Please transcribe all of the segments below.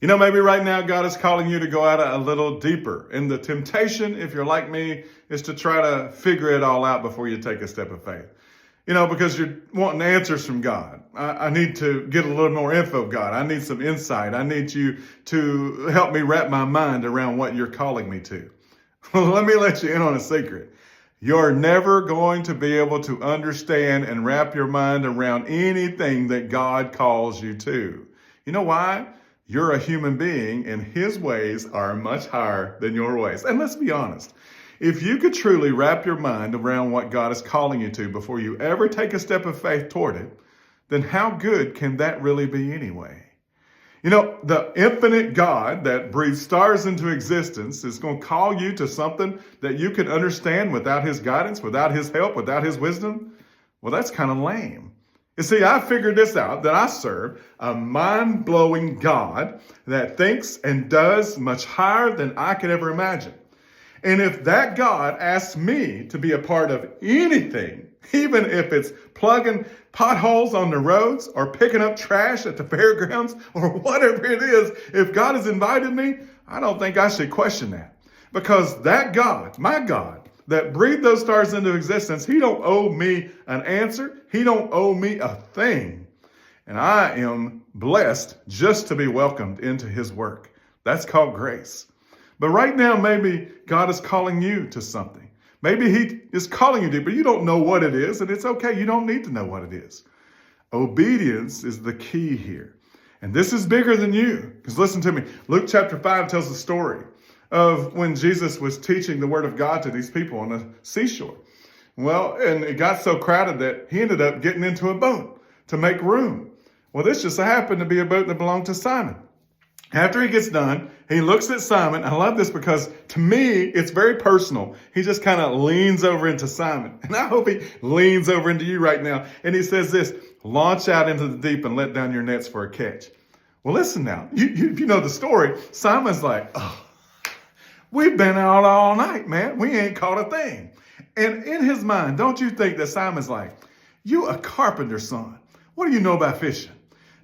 Maybe right now God is calling you to go out a little deeper. And the temptation, if you're like me, is to try to figure it all out before you take a step of faith. Because you're wanting answers from God. I need to get a little more info, God. I need some insight. I need you to help me wrap my mind around what you're calling me to. Let me let you in on a secret. You're never going to be able to understand and wrap your mind around anything that God calls you to. You know why? You're a human being and his ways are much higher than your ways. And let's be honest. If you could truly wrap your mind around what God is calling you to before you ever take a step of faith toward it, then how good can that really be anyway? The infinite God that breathes stars into existence is going to call you to something that you can understand without his guidance, without his help, without his wisdom. Well, that's kind of lame. You see, I figured this out, that I serve a mind-blowing God that thinks and does much higher than I could ever imagine. And if that God asks me to be a part of anything, even if it's plugging potholes on the roads or picking up trash at the fairgrounds or whatever it is, if God has invited me, I don't think I should question that. Because that God, my God, that breathed those stars into existence, he don't owe me an answer. He don't owe me a thing. And I am blessed just to be welcomed into his work. That's called grace. But right now, maybe God is calling you to something. Maybe he is calling you to, but you don't know what it is, and it's okay. You don't need to know what it is. Obedience is the key here. And this is bigger than you. Because listen to me, Luke chapter 5 tells the story of when Jesus was teaching the word of God to these people on the seashore. Well, and it got so crowded that he ended up getting into a boat to make room. Well, this just happened to be a boat that belonged to Simon. After he gets done, he looks at Simon. I love this because to me, it's very personal. He just kind of leans over into Simon. And I hope he leans over into you right now. And he says this, launch out into the deep and let down your nets for a catch. Well, listen now, you know the story. Simon's like, oh, we've been out all night, man. We ain't caught a thing. And in his mind, don't you think that Simon's like, you a carpenter's son. What do you know about fishing?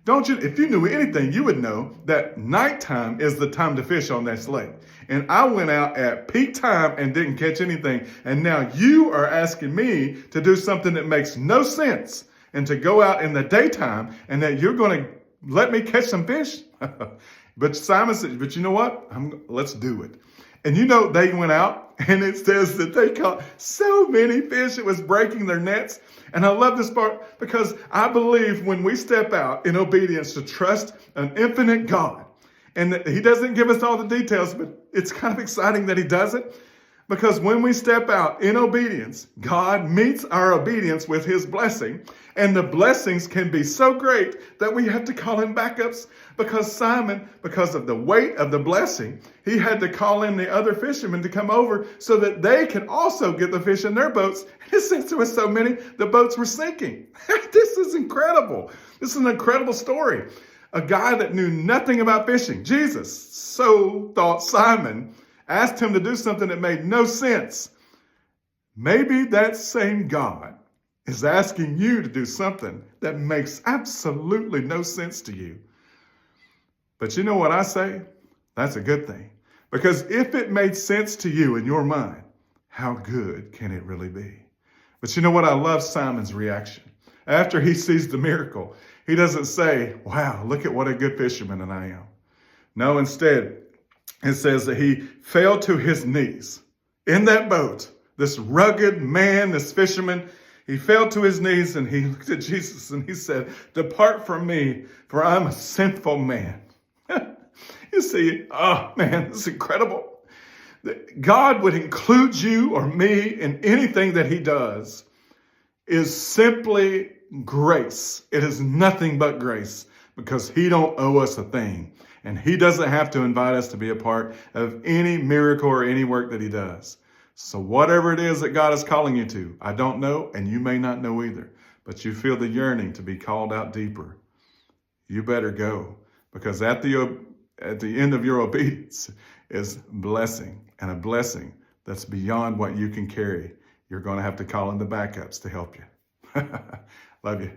Don't you, if you knew anything, you would know that nighttime is the time to fish on that lake. And I went out at peak time and didn't catch anything. And now you are asking me to do something that makes no sense and to go out in the daytime and that you're going to let me catch some fish? But Simon said, but you know what? Let's do it. And they went out and it says that they caught so many fish, it was breaking their nets. And I love this part because I believe when we step out in obedience to trust an infinite God, and that he doesn't give us all the details, but it's kind of exciting that he does it. Because when we step out in obedience, God meets our obedience with his blessing. And the blessings can be so great that we have to call in backups. Because Simon, because of the weight of the blessing, he had to call in the other fishermen to come over so that they could also get the fish in their boats. And since there were so many, the boats were sinking. This is incredible. This is an incredible story. A guy that knew nothing about fishing, Jesus, so thought Simon, asked him to do something that made no sense. Maybe that same God is asking you to do something that makes absolutely no sense to you. But you know what I say? That's a good thing. Because if it made sense to you in your mind, how good can it really be? But you know what? I love Simon's reaction. After he sees the miracle, he doesn't say, wow, look at what a good fisherman that I am. No, instead, it says that he fell to his knees in that boat. This rugged man, this fisherman, he fell to his knees and he looked at Jesus and he said, depart from me, for I'm a sinful man. You see, oh man, it's incredible. God would include you or me in anything that he does is simply grace. It is nothing but grace because he don't owe us a thing. And he doesn't have to invite us to be a part of any miracle or any work that he does. So whatever it is that God is calling you to, I don't know, and you may not know either, but you feel the yearning to be called out deeper. You better go, because at the end of your obedience is blessing, and a blessing that's beyond what you can carry. You're going to have to call in the backups to help you. Love you.